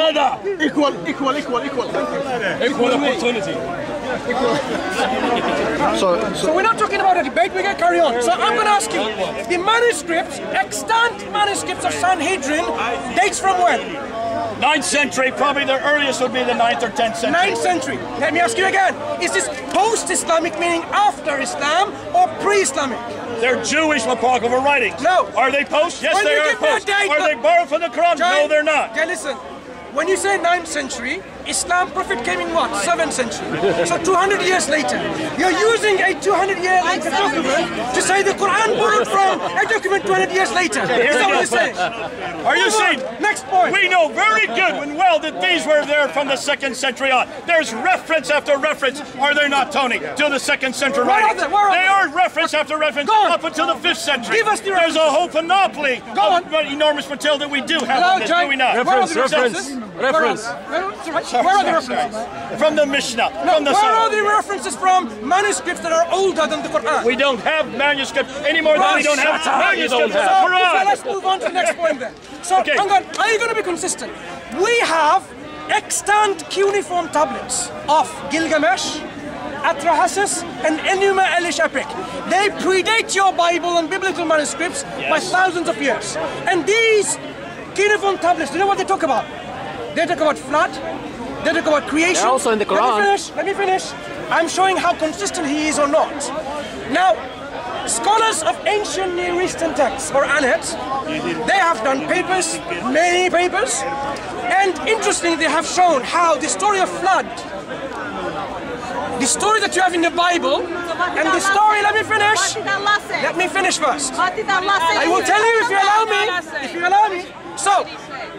Equal opportunity. So we're not talking about a debate, we're going to carry on. So I'm going to ask you, the manuscripts, extant manuscripts of Sanhedrin, dates from when? 9th century, probably the earliest would be the 9th or 10th century. 9th century. Let me ask you again, is this post-Islamic, meaning after Islam, or pre-Islamic? They're Jewish apocryphal writings. No. Are they post? Yes, When they you are give me a post. date, Are they borrowed from the Quran? No, they're not. Okay, listen. When you say 9th century, Islam prophet came in what? 7th century. So 200 years later. You're using a 200-year later document to say the Quran borrowed from a document 200 years later. Is that what you're saying? Are you saying? Next point. We know very good and well that these were there from the 2nd century on. There's reference after reference, are there not, Tony, to the 2nd century writings? They are reference after reference up until the 5th century. Give us the There's a whole panoply of enormous material that we do have on this, do we not? Reference. Where are the references? From the Mishnah. Where are the references from manuscripts that are older than the Quran? We don't have manuscripts anymore than we don't have manuscripts of the So Quran. let's move on to the next point then. So, Okay. hang on, are you going to be consistent? We have extant cuneiform tablets of Gilgamesh, Atrahasis, and Enuma Elish epic. They predate your Bible and biblical manuscripts by thousands of years. And these cuneiform tablets, do you know what they talk about? They talk about flood, they talk about creation. They're also in the Quran. Let me finish. I'm showing how consistent he is or not. Now, scholars of ancient Near Eastern texts, or Anet, they have done papers, many papers, and interestingly they have shown how the story of flood, the story that you have in the Bible, and the story, let me finish first. I will tell you if you allow me, So,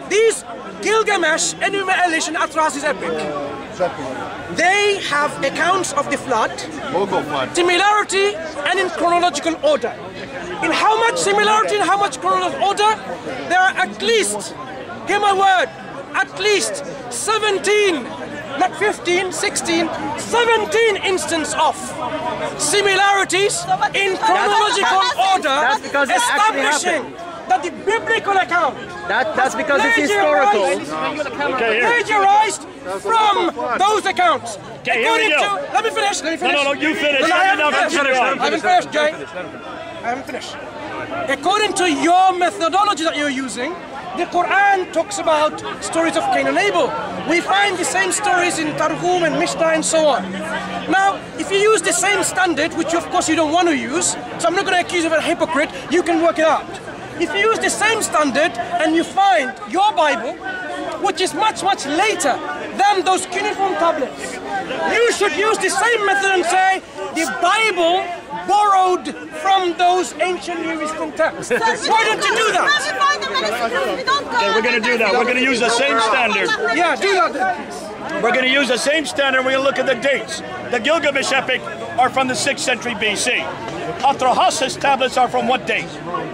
these Gilgamesh, Enuma Elish, and Atrahasis epic, they have accounts of the flood, similarity, and in chronological order. In how much similarity and how much chronological order? There are at least, hear my word, at least 17, not 15, 16, 17 instances of similarities in chronological order, establishing that the biblical account that's because it's historical. plagiarized from those accounts. Okay, here we go. Let me finish. No, you finish. I haven't finished, Jay. I haven't finished. According to your methodology that you're using, the Quran talks about stories of Cain and Abel. We find the same stories in Targum and Mishnah and so on. Now, if you use the same standard, which of course you don't want to use, so I'm not going to accuse you of a hypocrite, you can work it out. If you use the same standard and you find your Bible, which is much, much later than those cuneiform tablets, you should use the same method and say the Bible borrowed from those ancient Near Eastern texts. Why don't you do that? Okay, we're going to do that. We're going to use the same standard. Yeah, do that then. We're going to use the same standard. We're going to look at the dates. The Gilgamesh epic are from the 6th century BC. Atrahasis tablets are from what date?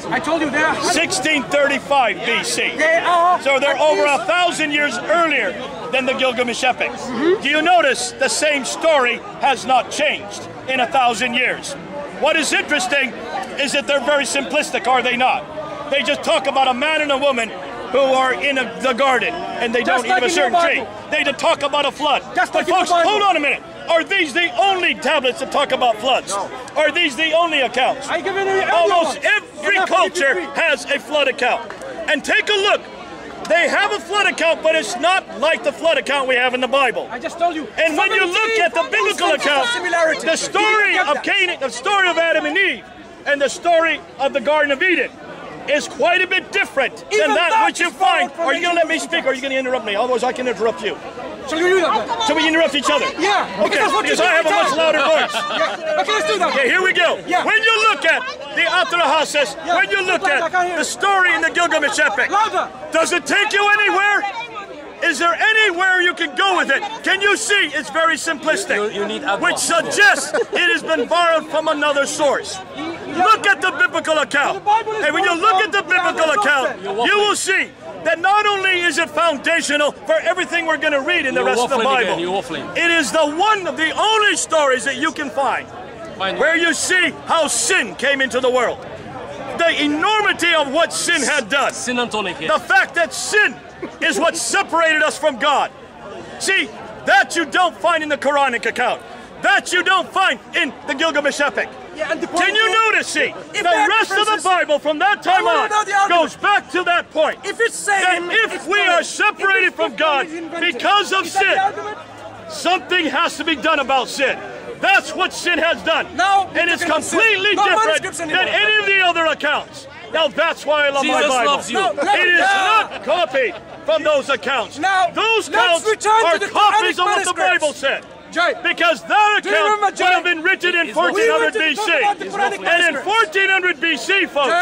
I told you they are 1635 BC. They are. So they're over 1,000 years earlier than the Gilgamesh epic. Do you notice the same story has not changed in 1,000 years? What is interesting is that they're very simplistic, are they not? They just talk about a man and a woman who are in the garden and they don't eat of a certain tree. They just talk about a flood. Just like folks, hold on a minute. Are these the only tablets that talk about floods? No. Are these the only accounts? Almost every culture has a flood account. And take a look. They have a flood account, but it's not like the flood account we have in the Bible. I just told you. And when you look at the biblical account, the story of Cain, the story of Adam and Eve, and the story of the Garden of Eden is quite a bit different than that which you find. Are you going to let me speak or are you going to interrupt me? Otherwise I can interrupt you. Shall we do that then? Shall we interrupt each other? Yeah. Okay, because I have a much louder voice. Yeah. Okay, let's do that. Okay, here we go. Yeah. When you look at the Atrahasis, when you look at the story in the Gilgamesh epic, does it take you anywhere? Is there anywhere you can go with it? Can you see it's very simplistic, which suggests it has been borrowed from another source. Look at the biblical account. And when you look at the biblical account, you will see that not only is it foundational for everything we're going to read in the rest of the Bible, it is the one of the only stories that you can find where you see how sin came into the world. The enormity of what sin had done. The fact that sin is what separated us from God. See, that you don't find in the Quranic account. That you don't find in the Gilgamesh epic. Yeah, and the Can you notice, see, the rest of the Bible from that time on goes back to that point. If it's saying that if we are separated from God because of sin, something has to be done about sin. That's what sin has done. And it's completely different than any of the other accounts. Now that's why I love my Bible. It is not copied from those accounts. Those accounts are copies of what the Bible said. Because that account would have been written in 1400 BC. And in 1400 BC, folks,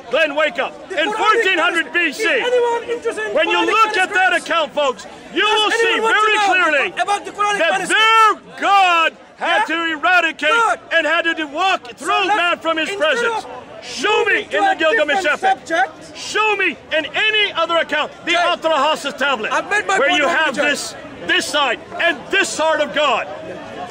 Glenn, wake up. In 1400 BC, when you look at that account, folks, you will see very clearly that their God had to eradicate and had to walk through man from his presence. Show me in the Gilgamesh epic. Show me in any other account, the Atrahasis tablet, where you have this side and this side of God.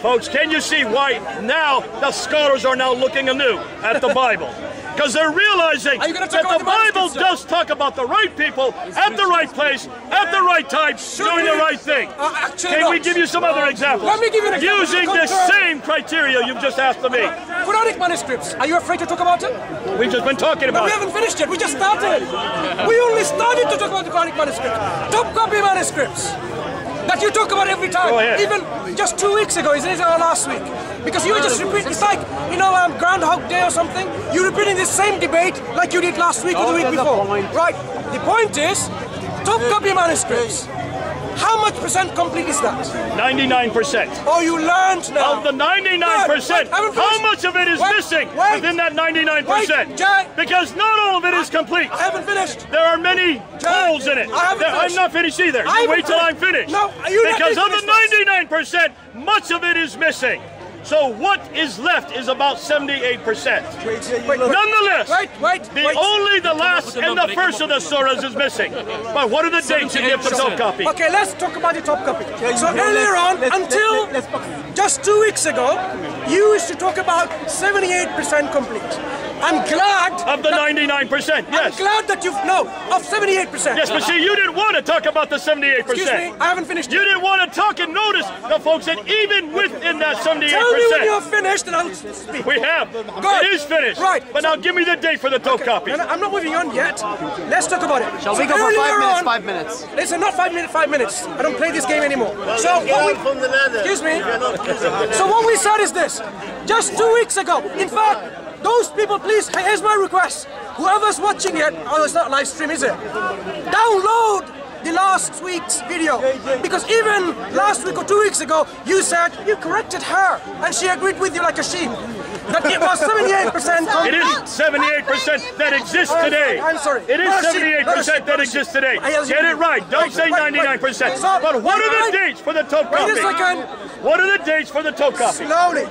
Folks, can you see why now the scholars are now looking anew at the Bible? Because they're realizing that the Bible does talk about the right people at the right place, at the right time, doing the right thing. Can we give you some other examples? Let me give you an example. Using the same criteria you've just asked of me. Quranic manuscripts. Are you afraid to talk about it? We've just been talking about it. We haven't finished yet. We just started. We only started to talk about the Quranic manuscripts. Top copy manuscripts. That you talk about every time, even just 2 weeks ago, isn't it, or last week? Because you just repeat, it's like, you know, Groundhog Day or something, you're repeating the same debate like you did last week or the week before. Right, the point is, top copy manuscripts, how much percent complete is that? 99%. Oh, you learned now. Of the 99%, how much of it is missing within that 99%? Because not all of it is complete. I haven't finished. There are many holes in it. I'm not finished either. You wait till I'm finished. No, because of the 99%, much of it is missing. So what is left is about 78%. Nonetheless, only the last and the first of the surahs is missing. But what are the dates you give for top copy? Okay, let's talk about the top copy. So earlier on, until just 2 weeks ago, you used to talk about 78% complete. I'm glad of the 99%. Yes. I'm glad that you've of 78%. Yes, but see, you didn't want to talk about the 78%. Excuse me, I haven't finished. You didn't want to talk and notice the folks that even within that 78%. Tell me when you're finished and I'll speak. We have. Good. It is finished. Right. But now give me the date for the top copy. No, I'm not moving on yet. Let's talk about it. Shall we go for 5 minutes? 5 minutes. Listen, not 5 minutes. 5 minutes. I don't play this game anymore. So excuse me. So what we said is this. Just 2 weeks ago. In fact. Those people, please, here's my request. Whoever's watching it, oh, it's not live stream, is it? Download the last week's video. Because even last week or 2 weeks ago, you said you corrected her, and she agreed with you like a sheep. That it was 78% complete. It is 78% that exists today. I'm sorry. It is 78% that exists today. Get it right. Don't say 99%. But what are the dates for the top copy? Wait a second. What are the dates for the top copy? Slowly.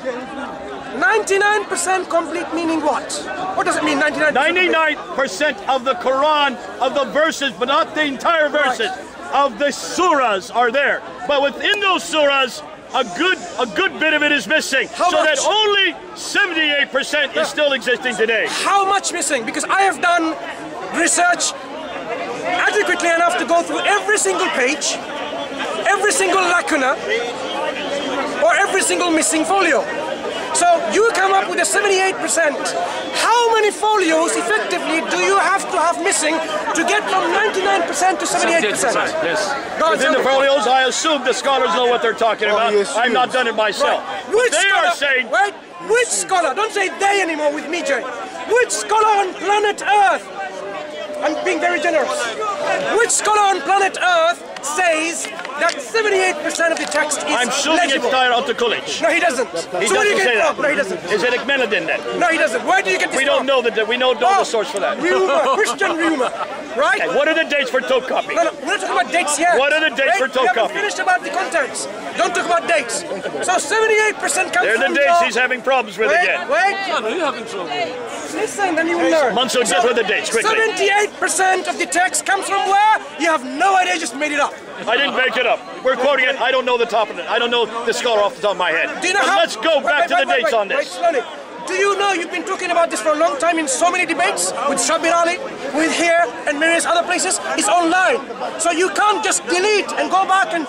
99% complete meaning what? What does it mean, 99%? 99% of the Quran, of the verses, but not the entire verses, of the surahs are there. But within those surahs, a good bit of it is missing. So that only 78% is still existing today. How much missing? Because I have done research adequately enough to go through every single page, every single lacuna, or every single missing folio. So you come up with a 78%. How many folios effectively do you have to have missing to get from 99% to 78%? Yes. Within the folios, I assume the scholars know what they're talking about. I've not done it myself. Which they scholar, are saying... Wait, which scholar, don't say they anymore with me, Jay. Which scholar on planet Earth, I'm being very generous, which scholar on planet Earth says that 78% of the text is I'm shooting legible? It's Dr. Kulich. No, he doesn't. He So where do you doesn't get say it from? that. No, he doesn't. Is it Ekmenadin then? No, he doesn't. Where do you get this We don't know that. We don't know the source for that. Rumor, Christian rumor, right? Okay, what are the dates for top copy? No, we're not talking about dates yet. What are the dates for top We haven't copy? finished about the contents. Don't talk about dates. So 78% comes They're the from dates he's having problems with again. Wait. No, you're having trouble. Listen, then you will learn. Mansoor, get with the dates, quickly. 78% of the text comes from where? You have no idea, just made it up. I didn't make it up. We're quoting it. I don't know the top of it. I don't know the scholar off the top of my head. Do you know Let's go back to the dates on this. Wait, slowly. do you know you've been talking about this for a long time in so many debates with Shabir Ali, with here and various other places? It's online. So you can't just delete and go back and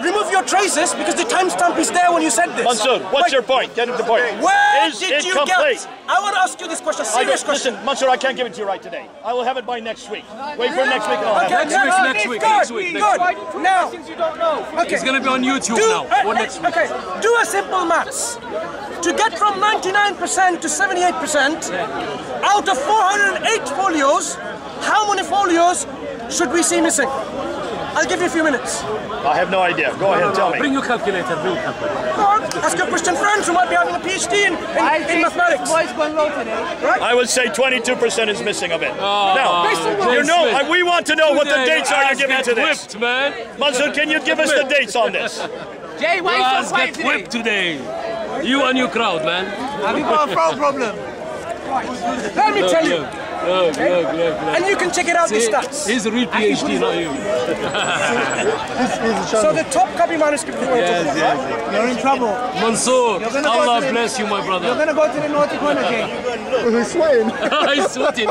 remove your traces because the timestamp is there when you said this. Mansoor, what's your point? Get to the point. Where did you get? I want to ask you this question, serious question. Listen, Mansoor, I can't give it to you right today. I will have it by next week. Wait for next week and I'll have it. Next week. Good. Now, okay. It's going to be on YouTube now. Okay, do a simple maths. To get from 99% to 78%, out of 408 folios, how many folios should we see missing? I'll give you a few minutes. I have no idea. Go ahead, tell me. Bring your calculator. Go on, ask your Christian friends who might be having a PhD in mathematics. Right? I would say 22% is missing of it. Now, we want to know what the dates are you're giving to this. Whipped, man. Mansoor, can you give us the dates on this? Jay, why are you so quiet get whipped today? You and your crowd, man. Have you got a throat problem? Let me tell you. Look. And you can check it out, the stats. He's a real PhD, not you. So the top copy manuscript you want to talk about. You're in trouble. Mansoor, Allah bless you, my brother. You're going to go to the naughty corner, Jay. He's sweating. He's sweating.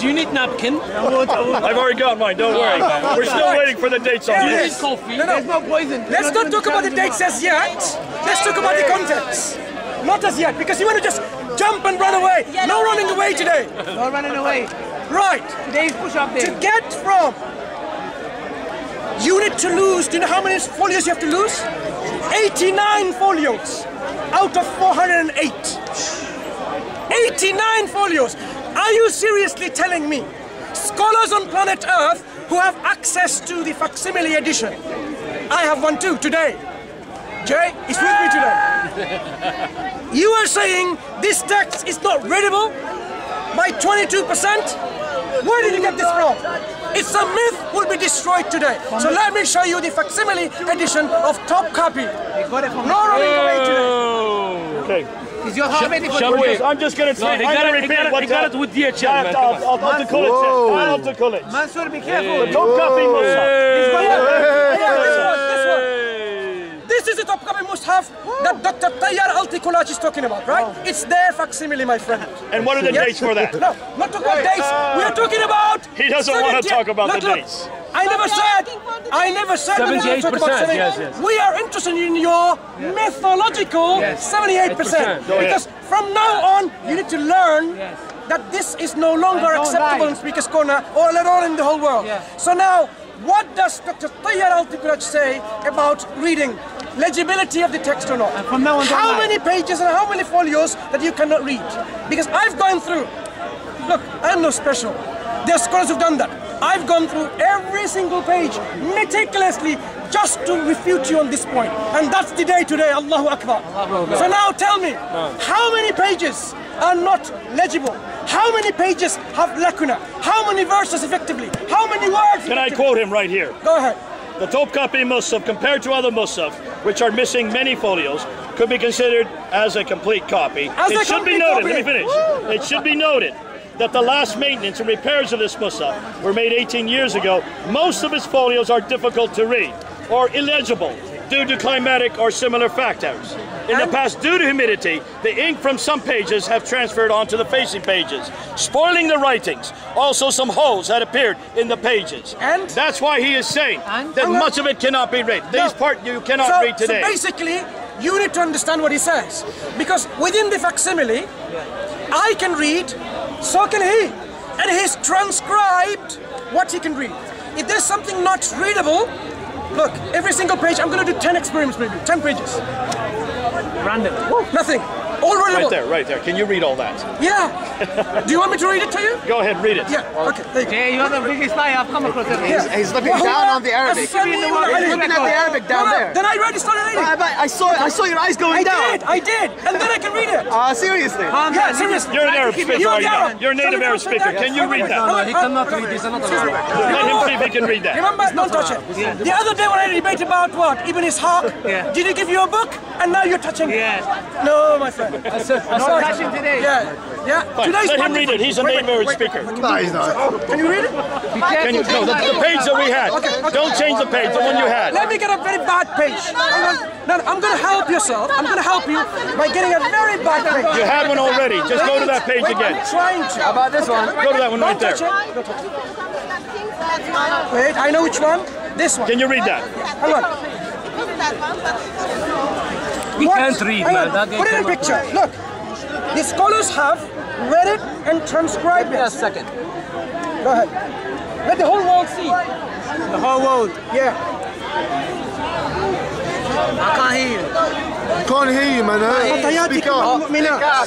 Do you need napkin? I've already got mine, don't worry. We're still waiting for the dates on You this. need coffee. There's no poison. Let's not talk about the dates as yet. Let's talk about the context. Not as yet, because you want to just jump and run away. No running away today. No running away. Right. Today's push-up day. To get from unit to lose, do you know how many folios you have to lose? 89 folios out of 408. 89 folios. Are you seriously telling me scholars on planet Earth who have access to the facsimile edition? I have one too today. Jay is with me today. You are saying this text is not readable by 22%? Where did you get this from? It's a myth will be destroyed today. So let me show you the facsimile edition of top copy. No running away today. Okay. Is your heart ready for I'm just going to say, I'm going to repeat what he got it with DHL, man. I'll call it. Mansoor, be careful. The top copy Mus'haf. This is the top copy Mus'haf that Dr. Tayyar Al-Tikulaj is talking about, right? It's their facsimile, my friend. And what are the dates for that? No, not talking about dates. We are talking about... He doesn't want to talk about the dates. I never said we were going to talk about 78%. Yes. We are interested in your methodological 78%. Because from now on, you need to learn that this is no longer acceptable in Speaker's Corner or later on in the whole world. So now, what does Dr. Tayyar Al-Tikulaj say about reading? Legibility of the text or not? How many pages and how many folios that you cannot read? Because I've gone through, look, I'm no special. There are scholars who've done that. I've gone through every single page meticulously just to refute you on this point. And that's the day today, Allahu Akbar. So now tell me, how many pages are not legible? How many pages have lacuna? How many verses effectively? How many words? Can I quote him right here? Go ahead. The top copy Mus'haf, compared to other Mus'haf, which are missing many folios, could be considered as a complete copy. It should be noted, let me finish. It should be noted that the last maintenance and repairs of this Mus'haf were made 18 years ago. Most of its folios are difficult to read or illegible due to climatic or similar factors. In the past, due to humidity, the ink from some pages have transferred onto the facing pages, spoiling the writings. Also, some holes had appeared in the pages. And? That's why he is saying that much of it cannot be read. This part you cannot read today. So basically, you need to understand what he says. Because within the facsimile, I can read, so can he. And he's transcribed what he can read. If there's something not readable, look, every single page, I'm going to do 10 experiments maybe, 10 pages. Random. Nothing. All readable. Right there. Can you read all that? Yeah. Do you want me to read it to you? Go ahead, read it. Yeah, okay, there you go. Jay, you're the biggest liar I've come across ever. He's looking down on the Arabic. He's looking at the Arabic down there. Then I already started reading. I saw your eyes going down. I did. And then I can read it. Seriously? Yeah, seriously. You're an Arab speaker, are you not? You're a native Arab speaker. Can you read that? No, he cannot read. He's not allowed. Let him see if he can read that. Remember, don't touch it. The other day when I debate about what? Ibn Ishaq, did he give you a book? And now you're touching it. Yes. No, my friend. No clashing today. Yeah. Today's Let him read it. He's a name-bearing speaker. No, he's not. Can you read it? Can you, no, the page that we had. Don't change the page, the one you had. Let me get a very bad page. No, I'm going to help yourself. I'm going to help you by getting a very bad page. You had one already. Just go to that page Wait, again. I'm trying to. How about this one? Go to that one right there. Don't touch it. Wait, I know which one. This one. Can you read that? Hang on. He can't read, Hang man. on. That guy Put it in cannot picture. Look. The scholars have read it and transcribed it. Just a second. Go ahead. Let the whole world see. The whole world. Yeah. I can't hear you. Can't hear you, man. Speak up.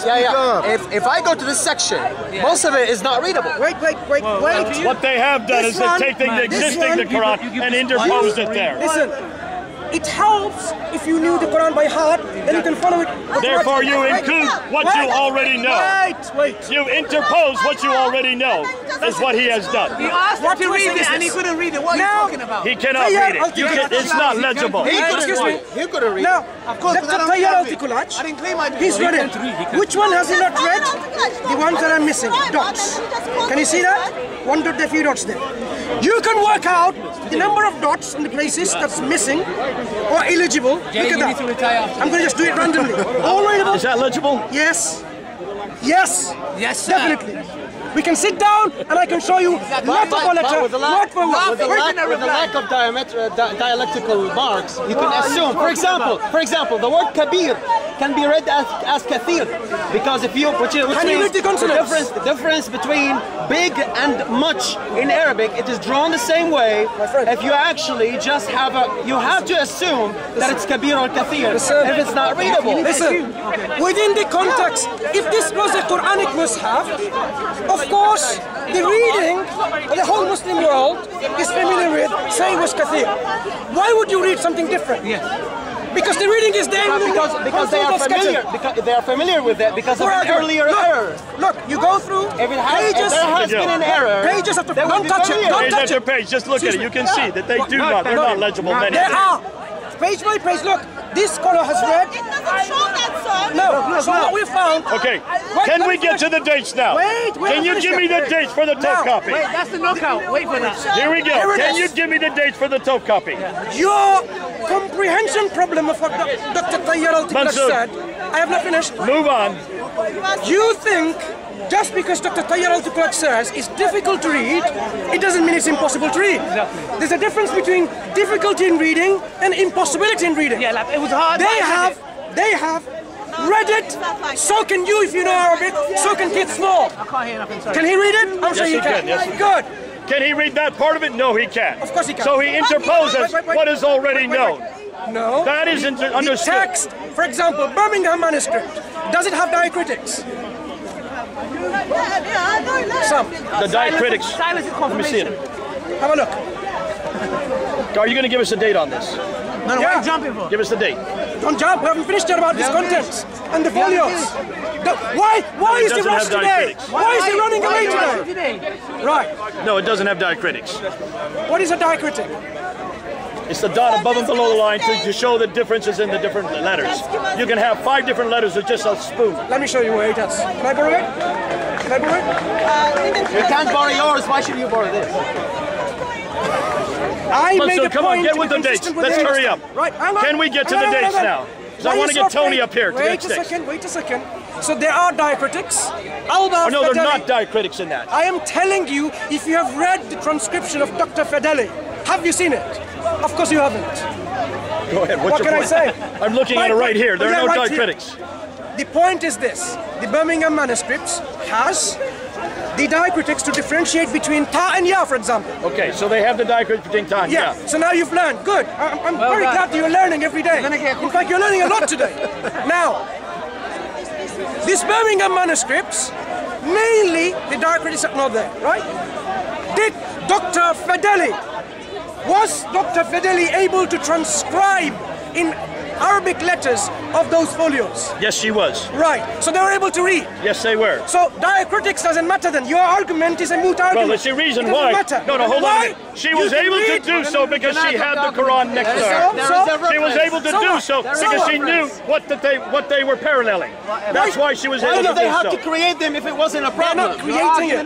Yeah. If I go to this section, most of it is not readable. Wait. What they have done is they've taken the existing the Quran and interposed it there. Listen, it helps if you knew the Quran by heart, then you can follow it. Therefore, you include what you already know. Wait. You interpose what you already know. That's what he has done. He asked him to read it and he couldn't read it. What are you talking about? He cannot read it. It's not legible. He couldn't read. Now, Dr. Tayyar Al-Tikulaj, he's read it. Which one has he not read? The ones that are missing, dots. Can you see that? One dot, there are few dots there. You can work out the number of dots in the places that's missing or illegible. Look at that. I'm going to just do it randomly. All readable? Is that legible? Yes. Yes, sir. Definitely. We can sit down and I can show you letter for letter, word for word. With the lack of dialectical marks, you can assume. For example, the word kabir can be read as kathir, because if you which Can you read the consonants? the difference between big and much in Arabic, it is drawn the same way. If you actually just have you have to assume that it's kabir or kathir. If it's not readable. Listen, within the context, if this was a Quranic Mus'haf, of course, the reading the whole Muslim world is familiar with, say, was kathir. Why would you read something different? Because the reading is there. Because they are familiar. Because they are familiar with it because of an earlier error. Look, you go through pages. There has been an error. Pages after don't touch it. Don't Page touch after it. page. Just look at it. You can see that they do not. They're not legible. Many. There are page by page. Look, this scholar has read. It doesn't show that, sir. No. So what we found. Okay. Can we get to the dates now? Wait. Can you give me the dates for the top copy? Wait, that's the knockout. Wait for that. Here we go. Can you give me the dates for the top copy? Your comprehension problem of what Dr. Tayyar Al-Tikulaj Mansoor. said. I have not finished. Move on. You think just because Dr. Tayyar Al-Tikulaj says it's difficult to read, it doesn't mean it's impossible to read. There's a difference between difficulty in reading and impossibility in reading. Yeah, like it was hard. They have read it. So can you if you know Arabic. So can kids small. I can't hear nothing. Sorry. Can he read it? I'm sure he he can. can, yes, he Good. Can he read that part of it? No, he can't. Of course he can. So he interposes Wait. what is already known. No. That is understood. The text, for example, Bbirmingham manuscript. Does it have diacritics? Some. The diacritics. Silence is Let me see confirmation. it. Have a look. Are you going to give us a date on this? No, what are you jumping for? Give us the date. Don't jump. We haven't finished yet about these contents and the folios. Why is he doesn't rushed have today? diacritics. Why is he running away today? Right. No, it doesn't have diacritics. What is a diacritic? It's the dot above and below the line to show the differences in the different letters. You can have 5 different letters with just a spoon. Let me show you where it is. Can I borrow it? Can I borrow it? You can't borrow yours. Why should you borrow this? I made So a come on, point get to with be the dates. consistent with Let's the hurry up. Right, hang on. Can we get to the dates now? Because I want to get Tony up here to get sticks. Wait a second. So there are diacritics. Oh, no, they're not diacritics in that. I am telling you, if you have read the transcription of Dr. Fedeli, have you seen it? Of course you haven't. Go ahead. What can I say? I'm looking at it right here. There are no diacritics. The point is this. The Birmingham manuscripts has the diacritics to differentiate between ta and ya, for example. Okay, so they have the diacritics between ta and ya. So now you've learned. Good. I'm very glad that you're learning every day. In fact, you're learning a lot today. Now, these Birmingham manuscripts, mainly the diacritics are not there, right? Did Dr. Fedeli, was Dr. Fedeli able to transcribe in Arabic letters of those folios. Yes, she was. Right. So they were able to read. Yes, they were. So diacritics doesn't matter then. Your argument is a moot argument. Well, there's a reason it why. Matter. No, hold on a Why? minute. She was able to do so because she had the Quran next to her. She was able to do so because she knew what they were paralleling. That's why she was able to do so. They had to create them if it wasn't a problem. Not creating it.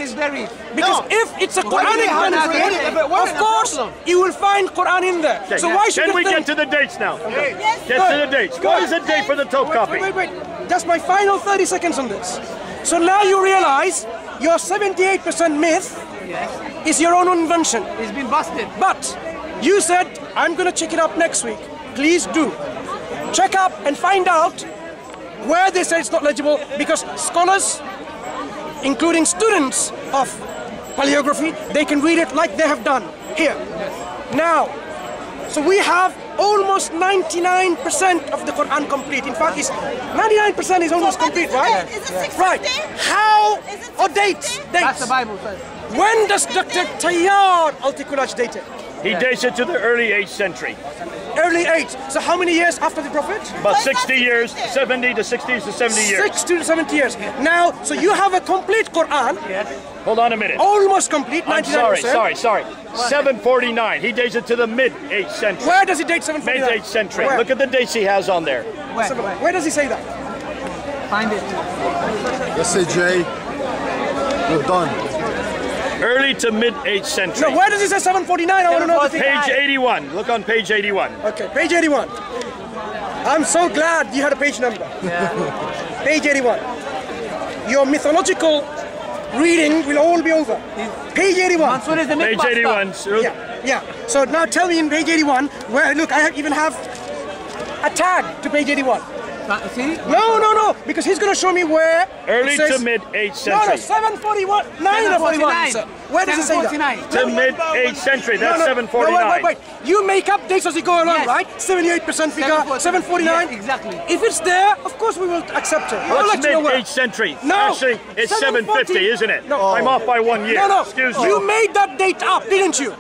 Because if it's a Quranic manuscript, of course you will find Quran in there. Okay. So why should Can we think... get to the dates now? Okay. Get to the dates. What is the date for the top copy? Wait. Just my final 30 seconds on this. So now you realize your 78% myth is your own invention. It's been busted. But you said, I'm going to check it up next week. Please do. Check up and find out where they say it's not legible, because scholars, including students of paleography, they can read it like they have done here. Now, so we have almost 99% of the Quran complete. In fact, 99% is almost complete, right? Is it 650? Right. How? Or dates. That's the Bible says. When does Dr. Tayyar Al-Tikulaj date it? He dates it to the early 8th century. Early 8th. So how many years after the Prophet? About 60 years, 70 to 60 to 70 years. 60 to 70 years. Now, so you have a complete Quran. Yes. Hold on a minute. Almost complete, 99%. I'm sorry. 749. He dates it to the mid-8th century. Where does he date 749? Mid-8th century. Where? Look at the dates he has on there. Where does he say that? Find it. Let's say Jay, we're done. Early to mid-8th century. No, where does he say 749? I want to know the thing. Page 81. Look on page 81. Okay, page 81. I'm so glad you had a page number. Yeah. Page 81. Your mythological reading will all be over. Page 81. Mansoor is the Page mythbuster. 81. Yeah. So now tell me in page 81 where, look, I even have a tag to page 81. See? No, because he's going to show me where. Early says, to mid-8th century. No, 741. 941. Sir. Where does it say that? To mid-8th century. That's 749. No, wait. You make up dates as you go along, Yes. right? 78% figure, 749. Yes, exactly. If it's there, of course we will accept it. I'll What's let you know where. mid-8th century? No. Actually, it's 750, isn't it? No. I'm off by 1 year. No. Excuse me. You made that date up, didn't you?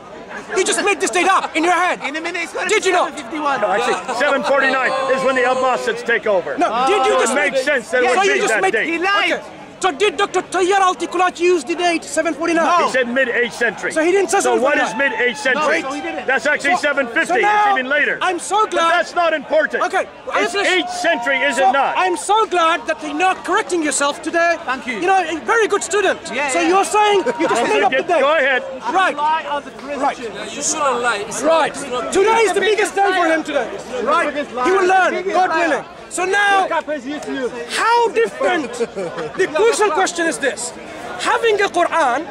You just made this date up in your head. In a minute, it's going to Did be you not? 751. Actually, 749 is when the Abbasids take over. No, did you So just it makes sense that it so would you be just that made date. He lied. Okay. So did Dr. Tayyar Al-Tikulaj use the date 749? He said mid-8th century. So he didn't say So what is 749? mid-8th century? No, he didn't. That's actually 750. So now, it's even later. I'm so glad. But that's not important. Okay, It's honestly, 8th century, is so it not? I'm so glad that you're not correcting yourself today. Thank you. You know, a very good student. Yeah, so yeah. you're saying you just made up the date. Go ahead. Right. Lie on the Christian. You shouldn't lie. It's Right. It's not Today is the biggest day for him today. Right. He will learn, God willing. So now, how different? The crucial question is this. Having a Quran,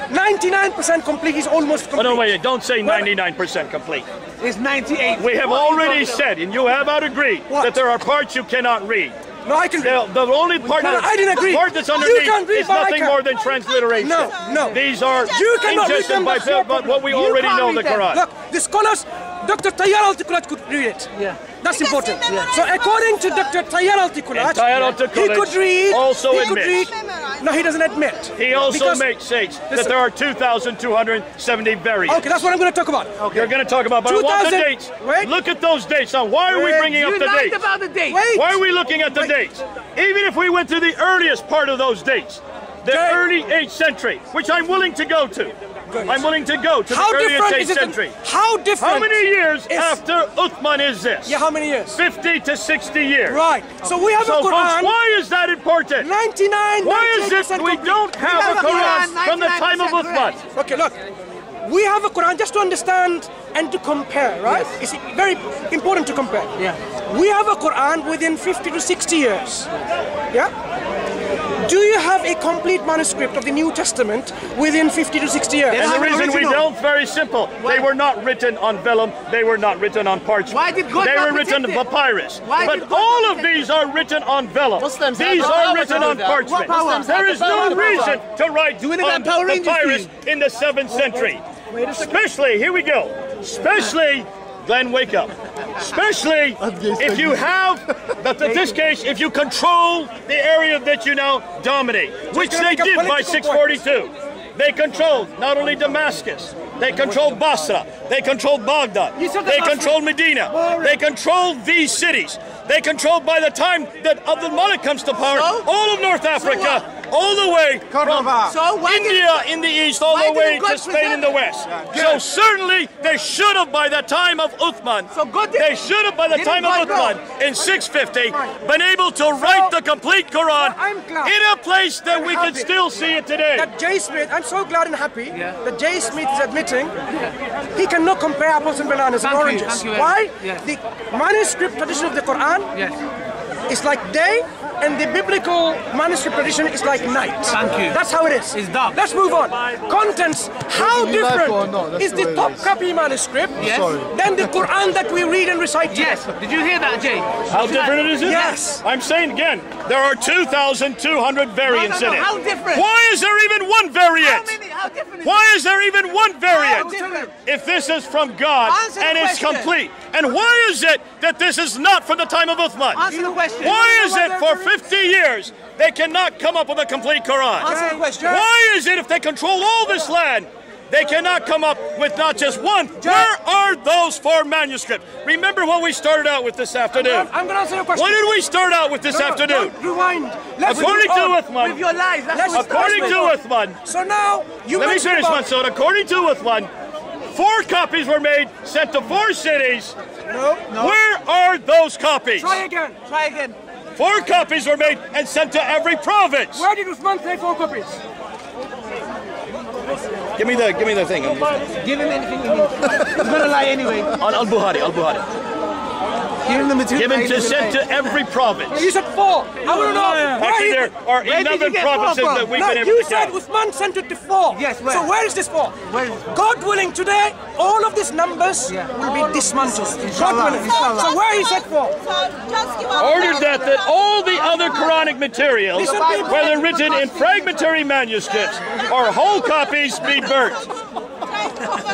99% complete is almost complete. Oh, no, wait, don't say 99% complete. It's 98. We have already said, and you have not agreed, What? that there are parts you cannot read. No, I can read. The only part No, I didn't agree. the part that's You underneath can read, is but I nothing can't. more than transliteration. No. These are You cannot read them, by that's your what we problem. already can't know read the them. Quran. Look, the scholars, Dr. Tayyar Al-Tikulaj could read it. Yeah. That's Because important. he memorized So it. according to Dr. Tayyar Al-Tikulaj, And Tayyar Al-Tikulaj he could read. also he could admits- read. No, he doesn't admit. He also Because- states that Listen. there are 2,270 variants. Okay, that's what I'm going to talk about. You're going to talk about, but I want the 2000 dates. Wait. Look at those dates. Now, why are we Wait. bringing up You the lied dates? about the date. Wait. Why are we looking at the dates? Even if we went to the earliest part of those dates, the Okay. early 8th century, which I'm willing to go to. I'm willing to go to How the earliest different 8th is it? century. How different? How many years is- after Uthman is this? Yeah, how many years? 50 to 60 years. Right. So we have So, a folks, Quran. why is that important? 99. Why is it we don't have a Quran from the time of Uthman? Okay, look. We have a Quran just to understand and to compare, right? It's very important to compare. Yeah. We have a Quran within 50 to 60 years. Yeah? Do you have a complete manuscript of the New Testament within 50 to 60 years? And the reason we Original. don't, very simple. They were not written on vellum. They were not written on parchment. Why did God They not were written on protect it? papyrus. Why But did God all not of protect these are written on vellum. Muslims have These the are power written to do on that. parchment. What power? There is no reason to write Do it in on that Power Rangers papyrus thing. in the 7th century. Especially, here we go. Especially, Glenn, wake up. Especially if you have, but in this case, if you control the area that you now dominate, which gonna they make a did by political 642. They controlled not only Damascus, They controlled Basra. They controlled Baghdad. They controlled Medina. They controlled these cities. They controlled, by the time that Abdul Malik comes to power, all of North Africa, all the way from India in the east, all the way to Spain in the west. So certainly they should have, by the time of Uthman, they should have, by the time of Uthman in 650, been able to write the complete Quran in a place that we can still see it today. That J. Smith, I'm so glad and happy that J. Smith is admitting he cannot compare apples and bananas and oranges. Why? The manuscript tradition of the Quran is like day, and the biblical manuscript tradition is like night. Thank you. That's how it is. It's dark. Let's move on. Contents. How different is the top copy manuscript than the Quran that we read and recite today? Yes. Did you hear that, Jay? How different is it? Yes. I'm saying again, there are 2,200 variants in it. How different? Why is there even one variant? How many? How different is Why is there even one variant? different? If this is from God Answer the and it's question. complete. And why is it that this is not from the time of Uthman? Answer the question. Why is it for 50 years they cannot come up with a complete Quran? Answer the question. Why is it if they control all this land, they cannot come up with not just one? Where are those 4 manuscripts? Remember what we started out with this afternoon. I'm going to answer your question. What did we start out with this afternoon? Rewind. According to Uthman, With your lies. That's what according to Uthman, So now you let me finish, Mansour. According to Uthman, 4 copies were made, sent to 4 cities. No. Where are those copies? Try again. Try again. 4 copies were made and sent to every province. Where did Uthman say 4 copies? Give me the thing. Give him anything he needs. He's gonna lie anyway. On Al-Buhari. Give him the material. Given to sent to every province. You said 4. I want to know. Actually, there are Where did you 11 get provinces 4 from? that we've No, been able you to said count. Uthman sent it to 4. Yes, where? So where is this 4? Where is it? God willing, today all of these numbers will be dismantled. God willing. Inshallah. So where is that 4? Ordered that all the other Quranic materials, whether written in fragmentary manuscripts or whole copies, be burnt.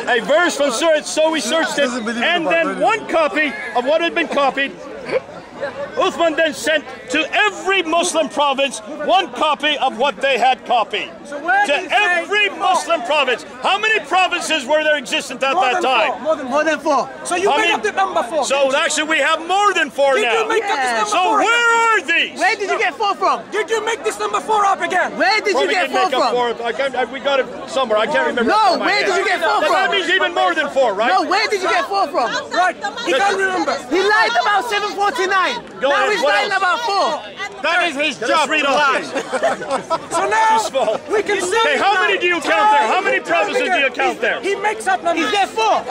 A verse from Surah, so we searched it, and then 1 copy of what had been copied. Uthman then sent to every Muslim province 1 copy of what they had copied. So where To did he say every 4? Muslim province. How many provinces were there existent at that time? More than 4. So you How made many? up the number 4. So actually we have more than 4 did you now. make up this number So 4 where again? are these? Where did you get 4 from? Did you make this number 4 up again? Where did you Well, we get can 4 make up from? 4. I can't, we got it somewhere. I can't remember. No, off the top of my where did head. you get 4 That from? means even more than 4, right? No, where did you get 4 from? Right. He can't remember. He lied about 749. Go now ahead, he's what lying else? about 4. That is his job. Read off this. So now Small. we can see. Okay, how many do you count there? How many provinces do you count there? He makes up numbers. Is there 4?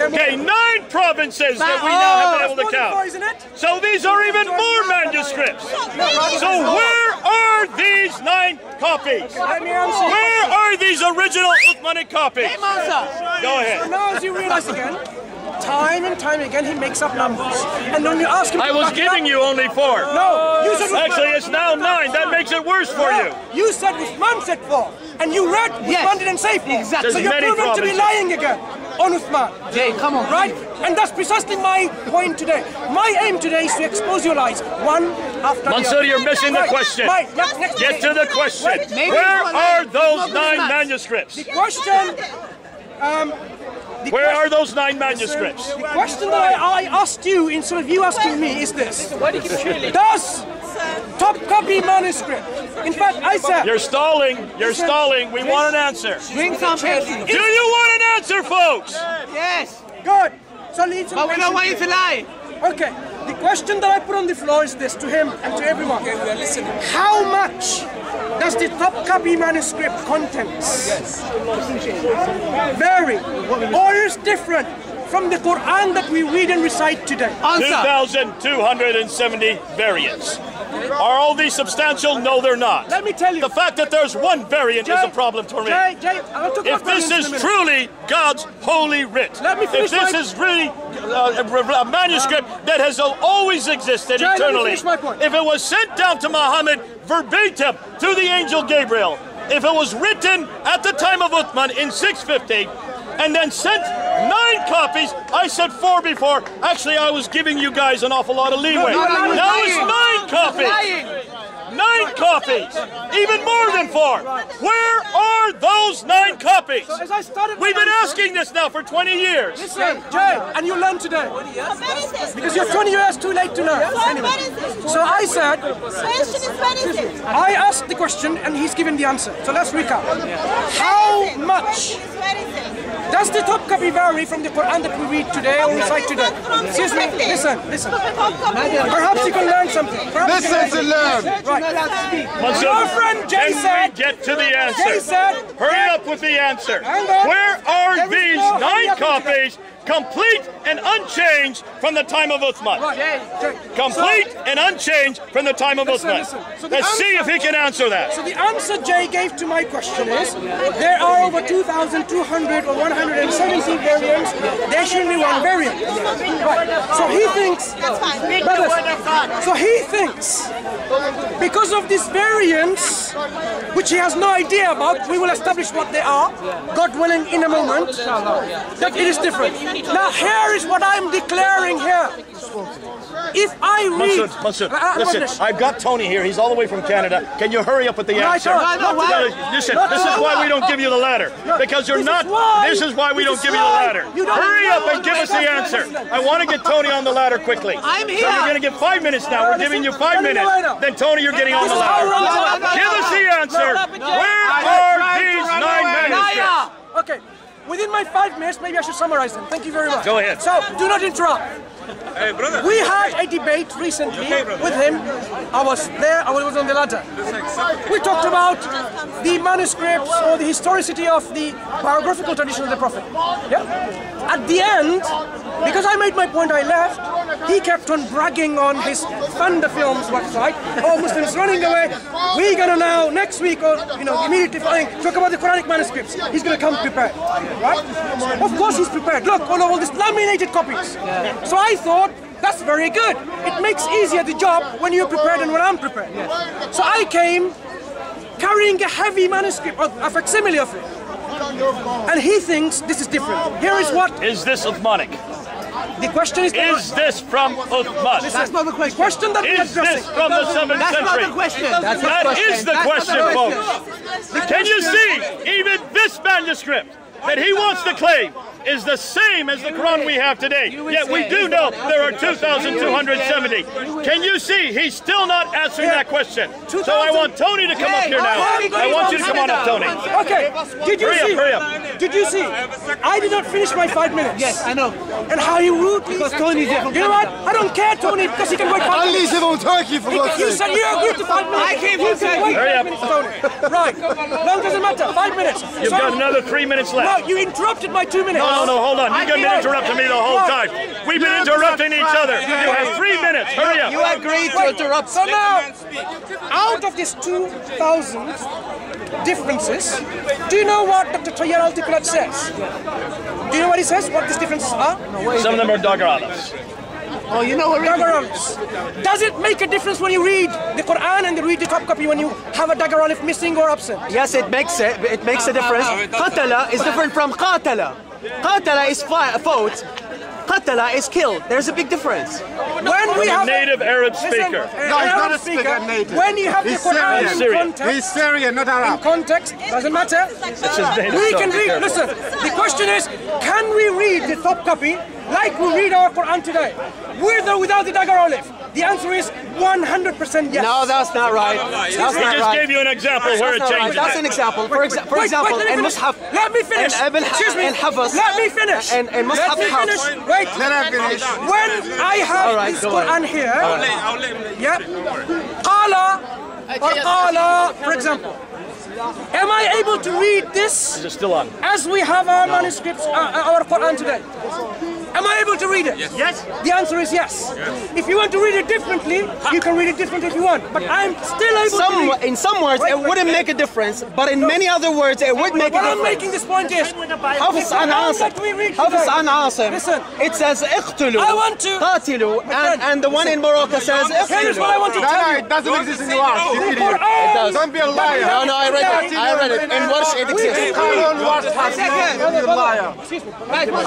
Okay, 9 provinces that we now have been able to More than 4, count. isn't it? So these are even more manuscripts. So where are these 9 copies? Let me answer you. Where are these original Uthmanic copies? Name answer. Go So ahead. now as you realize again, time and time again he makes up numbers. And when you ask him I to was back it giving up, you only 4. No, you said Actually, it's now 9. That makes it worse for you. You said Uthman said 4. And you read Uthman didn't say 4. Exactly. So you're There's many proven to be provinces. lying again on Uthman. Jay, come on. Right? And that's precisely my point today. My aim today is to expose your lies one after the Mansour, other. you're missing the Right, question. right, next Get to the question. Maybe Where it's are not those good 9 maths. manuscripts? question. Where are those 9 manuscripts? The question that I asked you instead of you asking me is this. Does top copy manuscript, in fact I said, You're stalling. You're stalling. We want an answer. Drink some Pepsi. Do you want an answer, folks? Yes. good, so lead some But we don't want you patience. to lie. Okay, the question that I put on the floor is this to him and to everyone. Okay, we are listening. How much does the top copy manuscript contents vary or is different from the Quran that we read and recite today? Answer. 2,270 variants. Are all these substantial? No, they're not. Let me tell you. The fact that there's 1 variant is a problem for me. Jay, I'll talk If about this variants in is a minute. truly God's holy writ, Let me if finish this my- is really a manuscript that has always existed Jay, let me eternally, finish my point. if it was sent down to Muhammad verbatim to the angel Gabriel, if it was written at the time of Uthman in 650, and then sent 9 copies, I said 4 before. Actually, I was giving you guys an awful lot of leeway. No, now lying. it's 9 copies. Lying. 9 copies, even more than 4. Where are those 9 copies? So as I started We've been asking this now for 20 years. Listen, Jay, and you learned today. Because you're 20 years too late to learn. Anyway. So I said, I asked the question and he's given the answer. So let's recap. How much does the top copy vary from the Quran that we read today or recite today? Excuse me, listen. Perhaps you can learn something. Listen to learn. Right. Mansoor, Your friend Jay said, get to the answer. Jay said, Hurry up with the answer. Hang on. Where are There is these no 9 hurry up. copies, complete and unchanged from the time of Uthman? Right. Jay. Complete and unchanged from the time of Listen, Uthman. listen. So the Let's see answer- if he can answer that. So the answer Jay gave to my question is, there are over 2,200 or 170 variants. There shouldn't be one variant. Right. So he thinks, brothers, so he thinks, because of these variants, which he has no idea about, we will establish what they are, God willing, in a moment, that it is different. Now here is what I'm declaring here. If I read... Mansoor, listen, I've got Tony here. He's all the way from Canada. Can you hurry up with the answer? Listen, this is why we don't give you the ladder. Because you're not... This is why we don't give you the ladder. Hurry up and give us the answer. I want to get Tony on the ladder quickly. I'm here. So you're going to get 5 minutes now. We're giving you 5 minutes. Then, Tony, you're getting on the ladder. Give us the answer. Where are these 9 manuscripts? Okay, within my 5 minutes, maybe I should summarize them. Thank you very much. Go ahead. So, do not interrupt. Hey, brother. We had a debate recently with him. I was there, I was on the ladder. We talked about the manuscripts or the historicity of the biographical tradition of the Prophet. Yeah? At the end, because I made my point, I left, he kept on bragging on his Thunder Films website. Oh, Muslims running away. We're gonna now, next week, or immediately following, talk about the Quranic manuscripts. He's gonna come prepared, right? Of course he's prepared. Look, all these laminated copies. So I thought, that's very good. It makes easier the job when you're prepared and when I'm prepared. So I came carrying a heavy manuscript, a facsimile of it. And he thinks this is different. Here is what... Is this Uthmanic? The question is... Is this from Uthman? That's not the question. The question that we're Is this addressing... from the 7th That's not century? the question. That is the question, folks. Can you see, even this manuscript that he wants to claim is the same as the Quran we have today. Yet we do know there are 2,270. Can you see he's still not answering that question? So I want Tony to come up here now. I want you to come on up, Tony. Okay, did you see? Hurry up. Did you see? I did not finish my 5 minutes. Yes, I know. And how you rudely... Because Tony's here from You know what? I don't care, Tony, because he can wait 5 At minutes. least it on Turkey for God's You sake. said you agreed to 5 minutes. I came You from can Turkey. wait Hurry 5 up. minutes, Tony. Right. Long doesn't matter. 5 minutes. You've got another 3 minutes left. No, you interrupted my 2 minutes. No, hold on. You've been interrupting me the whole time. We've been interrupting each other. You have 3 minutes. Hurry up. You agreed to interrupt. So now, out of these 2,000 differences, do you know what Dr. Tayyar Al-Tiqlat says? Do you know what he says? What these differences are? Some of them are dogger olives. Oh, you know what? Dagger olives. Does it make a difference when you read the Quran and you read the top copy when you have a dagger olive missing or absent? Yes, it makes a difference. Qatala is different from qatala. Qatala is fought. Qatala is killed. There's a big difference. When we have Native Arab speaker. No, he's not a speaker, native. When you have the He's Quran Syrian. in context, He's Syrian, not Arab. context, doesn't matter. native We tongue. can Be read, careful. listen, the question is, can we read the top copy like we read our Quran today? With or without the dagger olive? The answer is 100% yes. No, that's not right. That's He not just right. gave you an example where it That's not right. changes. That's an example. For example, Wait, let me in finish. Mus'haf. Let me finish. Excuse me. And Hafaz. Let me finish. And Mus'haf Let me finish. Hafs. Wait. Let her finish. When I have All right, this go ahead. Quran here, yeah, Qala or Qala, for example, am I able to read this Is it still on? as we have our manuscripts, our Quran today? Am I able to read it? Yes. The answer is yes. If you want to read it differently, you can read it differently if you want. But I'm still able to read. In some words, it wouldn't make a difference, but in many other words, it would make a What I'm difference. making this point is, Hafs an Asim. that we read Hafs today. an Asim. Listen. It says اقتلوا. I want to- قاتلوا. And the one in Morocco says Here's what I want to No, tell no, you. it doesn't exist in yours. You idiot. Quran. Don't be a liar. No, I read it. I read it. In Warsh it exists. Quran was has no liar.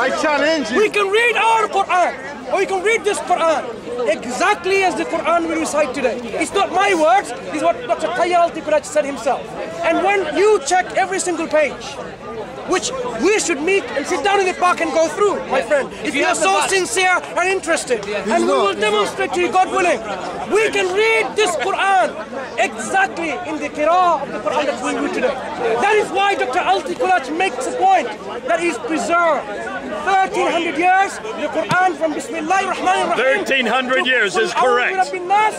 I challenge you. We can read our Quran, or you can read this Quran exactly as the Quran we recite today. It's not my words, it's what Dr. Al-Tikuraj said himself. And when you check every single page, which we should meet and sit down in the park and go through, my friend. If you are so sincere and interested, and we will demonstrate to you, God willing, we can read this Quran exactly in the Qira'ah of the Quran that we read today. That is why Dr. Al-Tikuraj makes a point that is preserved. 1300 years, the Quran from Bismillahir Rahmanir Rahim. 1300 years is correct.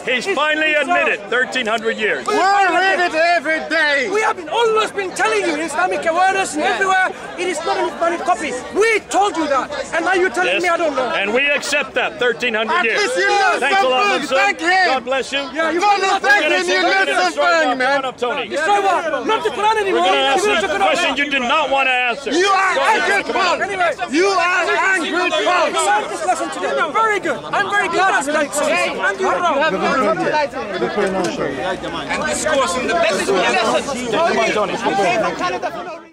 He's finally admitted 1300 years. We read it every day. We have always been telling you in Islamic awareness and everywhere, it is not an Islamic copy. We told you that, and now you're telling me I don't know. And we accept that 1300 years. least you know Thanks a lot, something. Mansoor. Thank him. God bless you. Yeah, you Thank him, you know something, man. Tony. destroy what? Not the Quran anymore. We're going to ask You're you gonna a check it out question now. you did not want to answer. You are angry, Paul. Anyway, You are angry, we Paul. learned this lesson today. Very good. I'm very glad you like this. And you And discourse in the message of the lesson. Come on, Tony.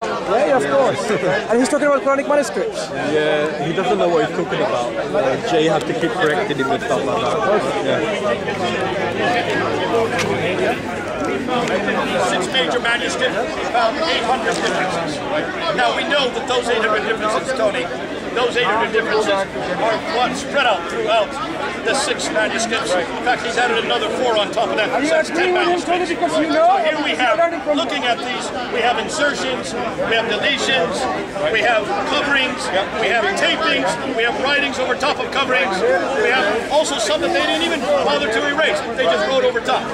Yeah, of course. And he's talking about Quranic manuscripts. Yeah, he doesn't know what he's talking about. Jay have to keep correcting him and stuff like that. Six major manuscripts, about 800 differences. Now we know that those 800 differences, Tony, those 800 differences are what spread out throughout the 6 manuscripts. In fact, he's added another 4 on top of that. So that's 10 manuscripts. Because you know, So here we have, looking at these, we have insertions, we have deletions, we have coverings, we have tapings, we have writings over top of coverings, we have also some that they didn't even bother to erase. They just wrote over top.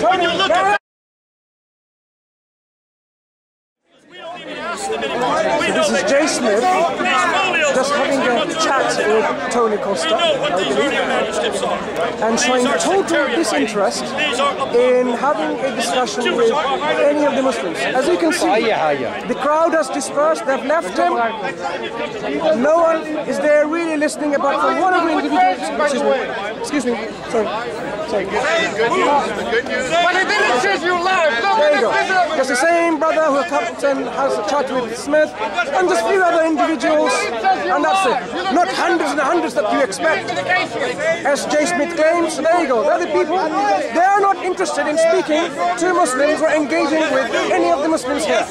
When you look at this is Jay Smith just having a chat with Tony Costa, and showing total disinterest in having a discussion with any of the Muslims. As you can see, the crowd has dispersed, they've left him. No one is there really listening apart from one of the individuals. Excuse me. Sorry. Good news. But it didn't choose you live. There you go. Just the same brother who comes and has a chat with Smith, and just a few other individuals, and that's it. Not hundreds and hundreds that you expect. As Jay Smith claims, there you go. They're the people. They are not interested in speaking to Muslims or engaging with any of the Muslims here.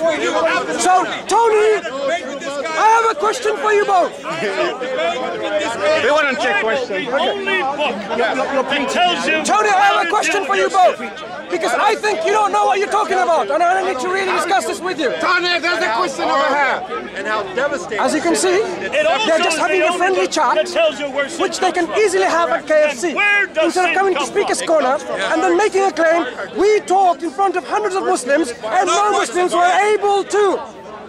So, Tony, I have a question for you both. We want to check questions. only book that tells you. Tony, I have a question for you both. Because I think you don't know what you're talking about, and I need to really discuss this with you. Tony, there's a question over here. And how devastating. As you can see, they're just having a friendly chat, which they can easily have at KFC. Instead of coming to Speaker's Corner and then making a claim, we talked in front of hundreds of Muslims, and no Muslims were able to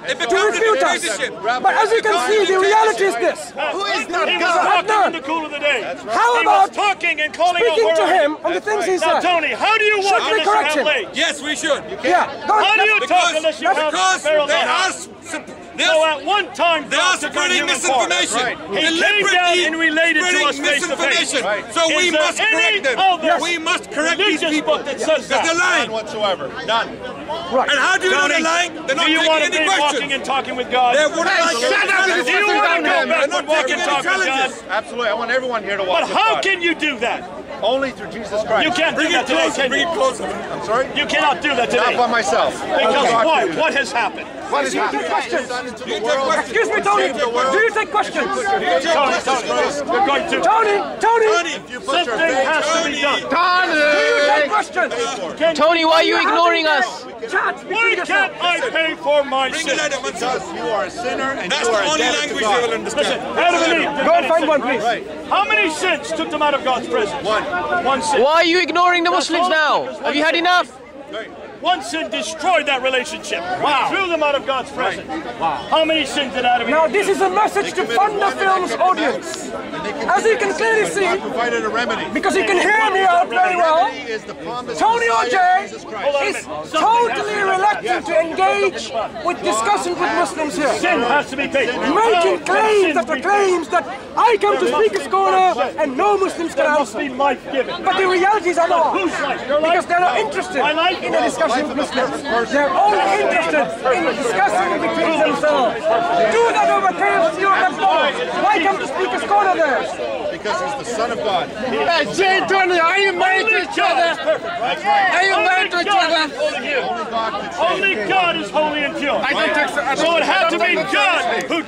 refute us. But as you can see, the reality is this. Who is that guy? In the cool of the day. How about talking and calling speaking to him on the things he Now, said? Tony, how do you walk Should we unless you correct have him? legs? Yes, we should. Yeah, go How do you ahead. talk unless you have Because barrel they knives? are So at one time, they are Dr. spreading Human misinformation. He came down and related to us face to face. misinformation. So we Is there must correct them. other We must correct these religious people. book that says Because they're that? lying. Whatsoever. None. And how do you know Tony, they're lying? They're not do you want to taking be any walking questions. and talking with God? They wouldn't like Shut up with this Do you fucking want to down go here, man. back and walk and talk with God? Absolutely. I want everyone here to walk But with how God. can you do that? Only through Jesus Christ. You can't do Bring that it today, closer. can Bring you? it closer. I'm sorry? You cannot do that today. Not by myself. Because why? What has happened? What is happening? Excuse me, Tony. Do you take questions? Tony, we're going to. Tony, Something has to be done. do you take questions? Tony, why are you ignoring us? Chat Why between yourselves. can't I pay for my Bring the sins? letter, Mansoor. Because you are a sinner and That's you the are a only debt to language God. they will understand. Adam and Eve. Go and find one, please. How many sins took them out of God's presence? One sin. Why are you ignoring the Muslims now? Have you had enough? One sin destroyed that relationship. Wow. Threw them out of God's presence. Wow. How many sins did Adam and Now Eve this is a message to fund the film's audience. As you can clearly see, God provided a remedy. because you can hear me out very well, Remedy is the promise Tony of or Jay, Jesus Christ. is totally reluctant to engage with discussions with Muslims here. Sin has to be taken. Making claims after claims that I come to Speaker's Corner and no Muslims can answer. But the realities are not. Because they're not interested in a discussion with Muslims. They're only interested in discussing between themselves. Do that over KFC or McDonald's. Why come to Speaker's Corner there? Because he's the Son of God. Jay Tony, are you married to each other? Are you married to each other? Only God is holy and pure. So it had to be God who